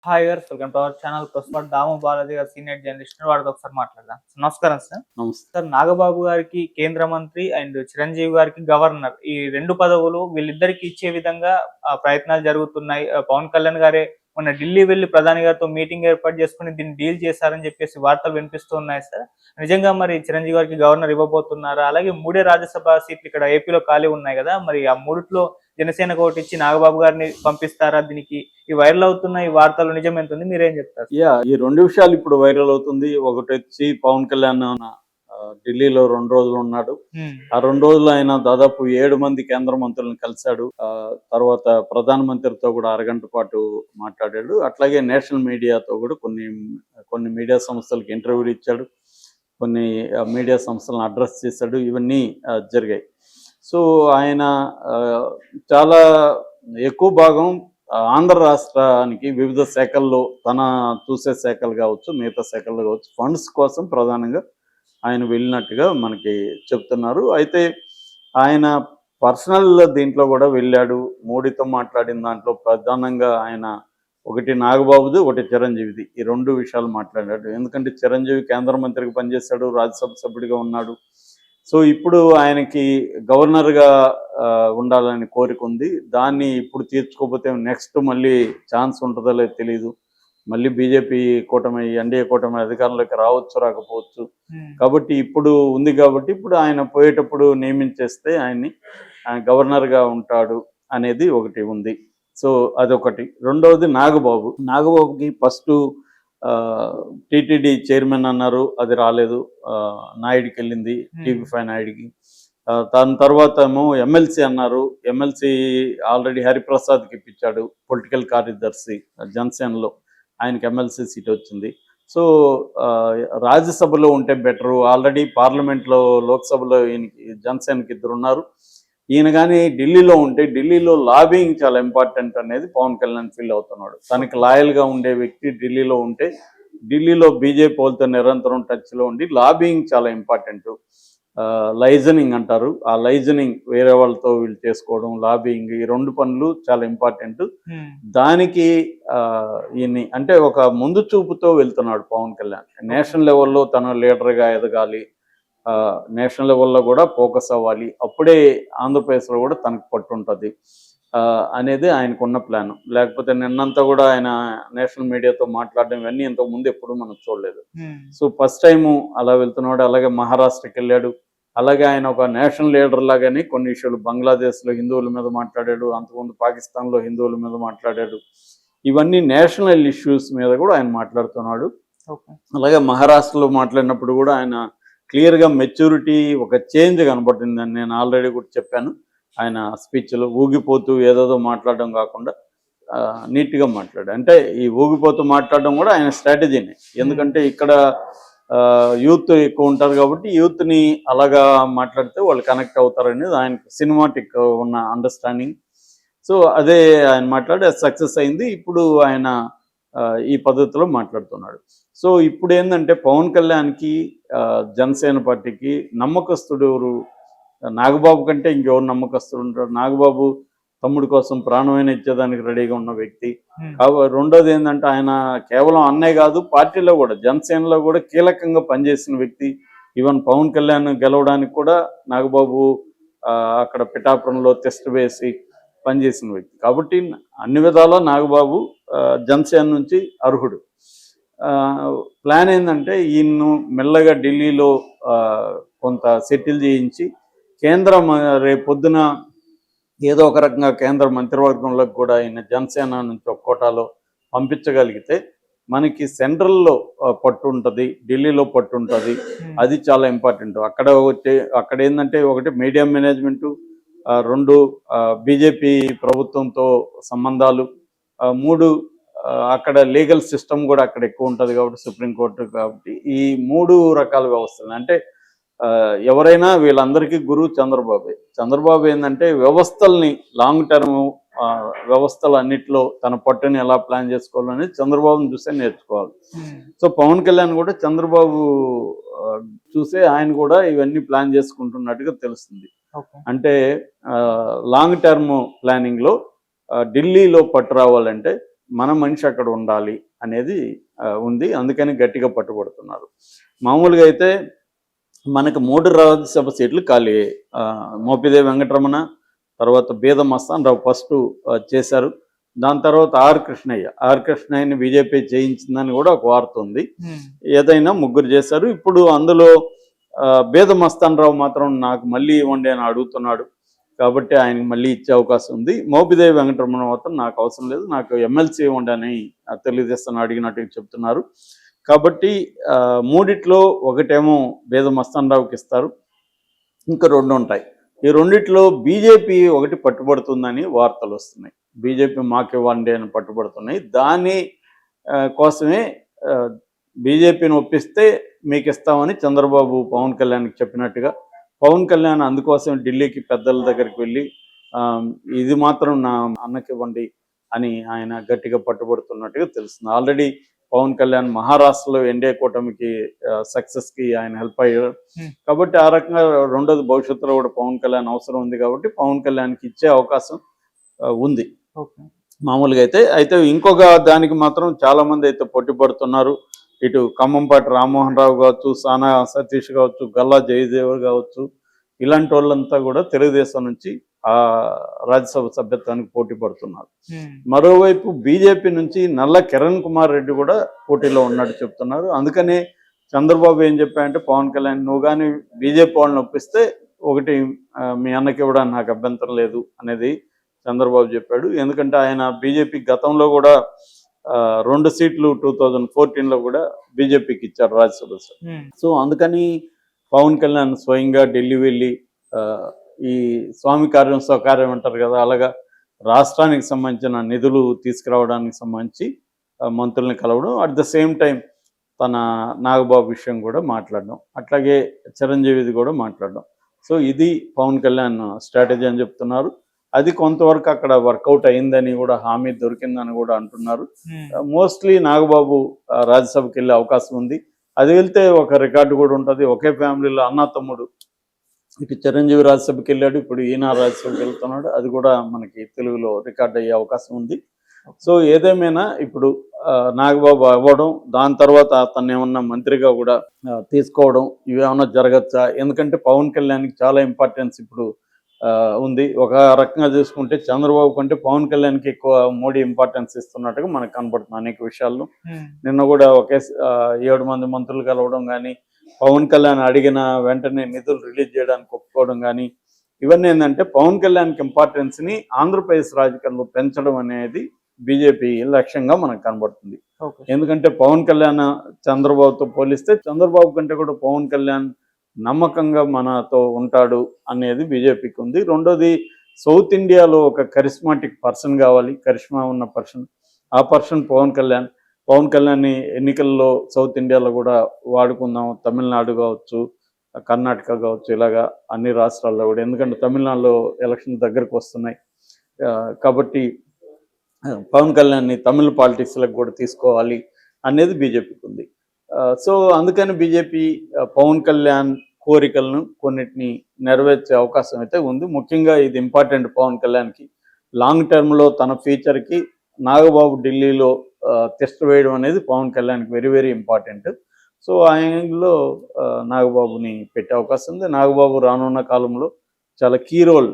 Hi గారు, welcome to our channel. ప్రస్తుతం దాము బాలాజీ గారు సీనియర్ జర్నలిస్ట్, వారితో ఒకసారి మాట్లాడదాం. నమస్కారం సార్. నమస్తే. సార్, నాగబాబు గారికి కేంద్ర మంత్రి అండ్ చిరంజీవి గారికి గవర్నర్, ఈ రెండు పదవులు వీళ్ళిద్దరికి ఇచ్చే విధంగా ప్రయత్నాలు జరుగుతున్నాయి. పవన్ కళ్యాణ్ గారే మొన్న ఢిల్లీ వెళ్లి ప్రధాని గారితో మీటింగ్ ఏర్పాటు చేసుకుని దీన్ని డీల్ చేశారని చెప్పేసి వార్తలు వినిపిస్తూ ఉన్నాయి సార్. నిజంగా మరి చిరంజీవి గారికి గవర్నర్ ఇవ్వబోతున్నారా? అలాగే మూడే రాజ్యసభ సీట్లు ఇక్కడ ఏపీలో ఖాళీ ఉన్నాయి కదా, మరి ఆ మూడిట్లో జనసేనకు ఒకటి ఇచ్చి నాగబాబు గారిని పంపిస్తారా? దీనికి ఈ వైరల్ అవుతున్న ఈ వార్తలు నిజం ఎంత ఉంది, మీరేం చెప్తారు? ఈ రెండు విషయాలు ఇప్పుడు వైరల్ అవుతుంది. ఒకటి వచ్చి పవన్ కళ్యాణ్ ఢిల్లీలో 2 రోజులు ఉన్నాడు. ఆ 2 రోజులు ఆయన దాదాపు 7 మంది కేంద్ర మంత్రులను కలిశాడు. తర్వాత ప్రధానమంత్రితో కూడా అరగంట పాటు మాట్లాడాడు. అట్లాగే నేషనల్ మీడియాతో కూడా కొన్ని మీడియా సంస్థలకు ఇంటర్వ్యూలు ఇచ్చాడు. కొన్ని మీడియా సంస్థలను అడ్రస్ చేశాడు. ఇవన్నీ జరిగాయి. సో ఆయన చాలా ఎక్కువ భాగం ఆంధ్ర రాష్ట్రానికి వివిధ శాఖల్లో, తన చూసే శాఖలు కావచ్చు, మిగతా శాఖల్లో కావచ్చు, ఫండ్స్ కోసం ప్రధానంగా ఆయన వెళ్ళినట్టుగా మనకి చెప్తున్నారు. అయితే ఆయన పర్సనల్ దీంట్లో కూడా వెళ్ళాడు. మోడీతో మాట్లాడిన దాంట్లో ప్రధానంగా ఆయన ఒకటి నాగబాబుది, ఒకటి చిరంజీవిది, ఈ 2 విషయాలు మాట్లాడాడు. ఎందుకంటే చిరంజీవి కేంద్ర మంత్రికి పనిచేశాడు, రాజ్యసభ సభ్యుడిగా ఉన్నాడు. సో ఇప్పుడు ఆయనకి గవర్నర్గా ఉండాలని కోరిక ఉంది. దాన్ని ఇప్పుడు తీర్చుకోకపోతే నెక్స్ట్ మళ్ళీ ఛాన్స్ ఉంటుందో లేదో తెలియదు. మళ్ళీ బీజేపీ కూటమి, ఎన్డీఏ కూటమి అధికారంలోకి రావచ్చు, రాకపోవచ్చు. కాబట్టి ఇప్పుడు ఉంది. కాబట్టి ఇప్పుడు ఆయన పోయేటప్పుడు నియమించేస్తే ఆయన్ని గవర్నర్గా ఉంటాడు అనేది ఒకటి ఉంది. సో అదొకటి. రెండవది నాగబాబుకి ఫస్ట్ టీటీడీ చైర్మన్ అన్నారు, అది రాలేదు. నాయుడికి వెళ్ళింది, టీవీ5 నాయుడికి. దాని తర్వాత ఏమో ఎమ్మెల్సీ అన్నారు. ఎమ్మెల్సీ ఆల్రెడీ హరిప్రసాద్కి ఇప్పించాడు, పొలిటికల్ కార్యదర్శి జనసేనలో. ఆయనకి ఎమ్మెల్సీ సీట్ వచ్చింది. సో రాజ్యసభలో ఉంటే బెటరు. ఆల్రెడీ పార్లమెంట్లో, లోక్సభలో జనసేనకి 2 ఉన్నారు. ఈయన కానీ ఢిల్లీలో ఉంటే, ఢిల్లీలో లాబింగ్ చాలా ఇంపార్టెంట్ అనేది పవన్ కళ్యాణ్ ఫీల్ అవుతున్నాడు. తనకి లాయల్గా ఉండే వ్యక్తి ఢిల్లీలో ఉంటే, ఢిల్లీలో బీజేపీ వాళ్ళతో నిరంతరం టచ్లో ఉండి లాబింగ్ చాలా ఇంపార్టెంట్. లైజనింగ్ అంటారు. ఆ లైజనింగ్ వేరే వాళ్ళతో వీళ్ళు చేసుకోవడం, లాబింగ్, ఈ 2 పనులు చాలా ఇంపార్టెంట్. దానికి ఈయన్ని అంటే ఒక ముందు చూపుతో వెళ్తున్నాడు పవన్ కళ్యాణ్. నేషనల్ లెవెల్లో తన లీడర్గా ఎదగాలి, నేషనల్ లెవెల్లో కూడా ఫోకస్ అవ్వాలి, అప్పుడే ఆంధ్రప్రదేశ్లో కూడా తనకు పట్టుంటుంది అనేది ఆయనకున్న ప్లాన్. లేకపోతే నిన్నంతా కూడా ఆయన నేషనల్ మీడియాతో మాట్లాడడం ఇవన్నీ ఇంతకుముందు ఎప్పుడు మనం చూడలేదు. సో ఫస్ట్ టైము అలా వెళ్తున్నాడు. అలాగే మహారాష్ట్రకి వెళ్ళాడు. అలాగే ఆయన ఒక నేషనల్ లీడర్ లాగానే కొన్ని ఇష్యూలు, బంగ్లాదేశ్లో హిందువుల మీద మాట్లాడాడు, అంతకుముందు పాకిస్తాన్లో హిందువుల మీద మాట్లాడాడు. ఇవన్నీ నేషనల్ ఇష్యూస్ మీద కూడా ఆయన మాట్లాడుతున్నాడు. అలాగే మహారాష్ట్రలో మాట్లాడినప్పుడు కూడా ఆయన క్లియర్గా మెచ్యూరిటీ, ఒక చేంజ్ కనబడుతుందని నేను ఆల్రెడీ కూడా చెప్పాను. ఆయన స్పీచ్లో ఊగిపోతూ ఏదేదో మాట్లాడడం కాకుండా నీట్గా మాట్లాడు. అంటే ఈ ఊగిపోతూ మాట్లాడడం కూడా ఆయన స్ట్రాటజీనే. ఎందుకంటే ఇక్కడ యూత్ ఎక్కువ ఉంటారు కాబట్టి యూత్ని అలాగా మాట్లాడితే వాళ్ళు కనెక్ట్ అవుతారనేది ఆయనకు సినిమాటిక్ ఉన్న అండర్స్టాండింగ్. సో అదే ఆయన మాట్లాడి సక్సెస్ అయింది. ఇప్పుడు ఆయన ఈ పద్ధతిలో మాట్లాడుతున్నాడు. సో ఇప్పుడు ఏంటంటే పవన్ కళ్యాణ్కి, జనసేన పార్టీకి నమ్మకస్తుడు ఎవరు? నాగబాబు కంటే ఇంకెవరు నమ్మకస్తుడు ఉంటారు? నాగబాబు తమ్ముడి కోసం ప్రాణమైన ఇచ్చేదానికి రెడీగా ఉన్న వ్యక్తి. రెండోది ఏంటంటే ఆయన కేవలం అన్నయ్య కాదు, పార్టీలో కూడా, జనసేనలో కూడా కీలకంగా పనిచేసిన వ్యక్తి. ఈవెన్ పవన్ కళ్యాణ్ గెలవడానికి కూడా నాగబాబు అక్కడ పిఠాపురంలో టెస్ట్ వేసి పనిచేసిన వ్యక్తి. కాబట్టి అన్ని విధాలా నాగబాబు జనసేన నుంచి అర్హుడు. ప్లాన్ ఏంటంటే ఈయన్ను మెల్లగా ఢిల్లీలో కొంత సెటిల్ చేయించి రేపొద్దున ఏదో ఒక రకంగా కేంద్ర మంత్రివర్గంలోకి కూడా ఈయన జనసేన నుంచి ఒక కోటాలో పంపించగలిగితే మనకి సెంట్రల్లో పట్టు ఉంటుంది, ఢిల్లీలో పట్టు ఉంటుంది. అది చాలా ఇంపార్టెంట్. అక్కడ ఏంటంటే ఒకటి మీడియా మేనేజ్మెంటు, 2 బీజేపీ ప్రభుత్వంతో సంబంధాలు, 3 అక్కడ లీగల్ సిస్టమ్ కూడా అక్కడ ఎక్కువ ఉంటుంది కాబట్టి, సుప్రీంకోర్టు కాబట్టి, ఈ 3 రకాల వ్యవస్థలు. అంటే ఎవరైనా వీళ్ళందరికీ గురువు చంద్రబాబు ఏంటంటే వ్యవస్థల్ని, లాంగ్ టర్మ్ వ్యవస్థలు అన్నిట్లో తన పట్టుని ఎలా ప్లాన్ చేసుకోవాలని చంద్రబాబుని చూసే నేర్చుకోవాలి. సో పవన్ కళ్యాణ్ కూడా చంద్రబాబు చూసే ఆయన కూడా ఇవన్నీ ప్లాన్ చేసుకుంటున్నట్టుగా తెలుస్తుంది. అంటే లాంగ్ టర్మ్ ప్లానింగ్లో ఢిల్లీలో పట్టు రావాలంటే మన మనిషి అక్కడ ఉండాలి అనేది ఉంది. అందుకని గట్టిగా పట్టుబడుతున్నారు. మామూలుగా అయితే మనకు 3 రాజ్యసభ సీట్లు ఖాళీ అయ్యాయి. మోపిదేవి వెంకటరమణ, తర్వాత బీద మస్తాన్ రావు ఫస్ట్ చేశారు. దాని తర్వాత ఆర్ కృష్ణయ్యని బీజేపీ జయించిందని కూడా ఒక వార్త ఉంది. ఏదైనా ముగ్గురు చేశారు. ఇప్పుడు అందులో బీద మస్తాన్ రావు మాత్రం నాకు మళ్ళీ ఇవ్వండి అని అడుగుతున్నాడు. కాబట్టి ఆయనకి మళ్ళీ ఇచ్చే అవకాశం ఉంది. మోపిదేవి వెంకటరమణ మాత్రం నాకు అవసరం లేదు, నాకు ఎమ్మెల్సీ ఇవ్వండి అని తెలుగుదేశం అడిగినట్టుగా చెప్తున్నారు. కాబట్టి మూడిట్లో ఒకటేమో బీద మస్తాన్ రావుకి ఇస్తారు, ఇంకా 2 ఉంటాయి. ఈ రెండిట్లో బీజేపీ ఒకటి పట్టుబడుతుందని వార్తలు వస్తున్నాయి. బీజేపీ మాకివ్వండి అని పట్టుబడుతున్నాయి. దాని కోసమే బీజేపీని ఒప్పిస్తే మీకు ఇస్తామని చంద్రబాబు పవన్ కళ్యాణ్కి చెప్పినట్టుగా, పవన్ కళ్యాణ్ అందుకోసం ఢిల్లీకి పెద్దల దగ్గరికి వెళ్ళి ఇది మాత్రం నా అన్నకి ఇవ్వండి అని ఆయన గట్టిగా పట్టుబడుతున్నట్టుగా తెలుస్తుంది. ఆల్రెడీ పవన్ కళ్యాణ్ మహారాష్ట్రలో ఎన్డీఏ కూటమికి సక్సెస్కి ఆయన హెల్ప్ అయ్యారు. కాబట్టి ఆ రకంగా రెండోది భవిష్యత్తులో కూడా పవన్ కళ్యాణ్ అవసరం ఉంది. కాబట్టి పవన్ కళ్యాణ్కి ఇచ్చే అవకాశం ఉంది మామూలుగా అయితే ఇంకొక దానికి మాత్రం చాలా మంది అయితే పోటీ పడుతున్నారు. ఇటు ఖమ్మంపాటి రామ్మోహన్ రావు కావచ్చు, సానా సతీష్ కావచ్చు, గల్లా జయదేవ్ కావచ్చు, ఇలాంటి వాళ్ళంతా కూడా తెలుగుదేశం నుంచి ఆ రాజ్యసభ సభ్యత్వానికి పోటీ పడుతున్నారు. మరోవైపు బీజేపీ నుంచి నల్ల కిరణ్ కుమార్ రెడ్డి కూడా పోటీలో ఉన్నట్టు చెప్తున్నారు. అందుకనే చంద్రబాబు ఏం చెప్పాయంటే, పవన్ కళ్యాణ్ నువ్వు కానీ బీజేపీ వాళ్ళని ఒప్పిస్తే ఒకటి మీ అన్నకి ఇవ్వడానికి నాకు అభ్యంతరం లేదు అనేది చంద్రబాబు చెప్పాడు. ఎందుకంటే ఆయన బీజేపీ గతంలో కూడా 2 సీట్లు 2014లో కూడా బీజేపీకి ఇచ్చారు రాజ్యసభ. సో అందుకని పవన్ కళ్యాణ్ స్వయంగా ఢిల్లీ వెళ్ళి ఈ స్వామి కార్యం స్వకార్యం అంటారు కదా, అలాగా రాష్ట్రానికి సంబంధించిన నిధులు తీసుకురావడానికి సంబంధించి మంత్రుల్ని కలవడం, అట్ ద సేమ్ టైం తన నాగబాబు విషయం కూడా మాట్లాడడం, అట్లాగే చిరంజీవిది కూడా మాట్లాడడం. సో ఇది పవన్ కళ్యాణ్ స్ట్రాటజీ అని చెప్తున్నారు. అది కొంతవరకు అక్కడ వర్కౌట్ అయిందని కూడా, హామీ దొరికిందని కూడా అంటున్నారు. మోస్ట్లీ నాగబాబు రాజ్యసభకి వెళ్ళే అవకాశం ఉంది. అది వెళ్తే ఒక రికార్డు కూడా ఉంటుంది. ఒకే ఫ్యామిలీలో అన్న తమ్ముడు, ఇటు చిరంజీవి రాజ్యసభకి వెళ్ళాడు, ఇప్పుడు ఈయన రాజ్యసభకి వెళ్తున్నాడు. అది కూడా మనకి తెలుగులో రికార్డ్ అయ్యే అవకాశం ఉంది. సో ఏదేమైనా ఇప్పుడు నాగబాబు అవ్వడం, దాని తర్వాత అతన్ని ఏమన్నా మంత్రిగా కూడా తీసుకోవడం, ఇవేమన్నా జరగచ్చా? ఎందుకంటే పవన్ కళ్యాణ్కి చాలా ఇంపార్టెన్స్ ఇప్పుడు ఉంది. ఒక రకంగా చూసుకుంటే చంద్రబాబు కంటే పవన్ కళ్యాణ్కి ఎక్కువ మోడీ ఇంపార్టెన్స్ ఇస్తున్నట్టుగా మనకు కనబడుతుంది అనేక విషయాల్లో. నిన్న కూడా ఒకే 7 మంది మంత్రులు కలవడం కానీ, పవన్ కళ్యాణ్ అడిగిన వెంటనే నిధులు రిలీజ్ చేయడానికి ఒప్పుకోవడం కానీ, ఇవన్నీ ఏంటంటే పవన్ కళ్యాణ్కి ఇంపార్టెన్స్ని ఆంధ్రప్రదేశ్ రాజకీయాల్లో పెంచడం అనేది బీజేపీ లక్ష్యంగా మనకు కనబడుతుంది. ఎందుకంటే పవన్ కళ్యాణ్ చంద్రబాబుతో పోలిస్తే చంద్రబాబు కంటే కూడా పవన్ కళ్యాణ్ నమ్మకంగా మనతో ఉంటాడు అనేది బీజేపీకి ఉంది. రెండోది, సౌత్ ఇండియాలో ఒక కరిస్మాటిక్ పర్సన్ కావాలి, కరిష్మా ఉన్న పర్సన్. ఆ పర్సన్ పవన్ కళ్యాణ్. పవన్ కళ్యాణ్ని ఎన్నికల్లో సౌత్ ఇండియాలో కూడా వాడుకుందాం. తమిళనాడు కావచ్చు, కర్ణాటక కావచ్చు, ఇలాగా అన్ని రాష్ట్రాల్లో కూడా. ఎందుకంటే తమిళనాడులో ఎలక్షన్ దగ్గరకు వస్తున్నాయి కాబట్టి పవన్ కళ్యాణ్ని తమిళ పాలిటిక్స్లకు కూడా తీసుకోవాలి అనేది బీజేపీకి ఉంది. సో అందుకని బీజేపీ పవన్ కళ్యాణ్ కోరికలను కొన్నిటిని నెరవేర్చే అవకాశం అయితే ఉంది. ముఖ్యంగా ఇది ఇంపార్టెంట్ పవన్ కళ్యాణ్కి. లాంగ్ టర్మ్లో తన ఫ్యూచర్కి నాగబాబు ఢిల్లీలో టెస్ట్ వేయడం అనేది పవన్ కళ్యాణ్కి వెరీ వెరీ ఇంపార్టెంట్. సో ఆయనలో నాగబాబుని పెట్టే అవకాశం ఉంది. నాగబాబు రానున్న కాలంలో చాలా కీ రోల్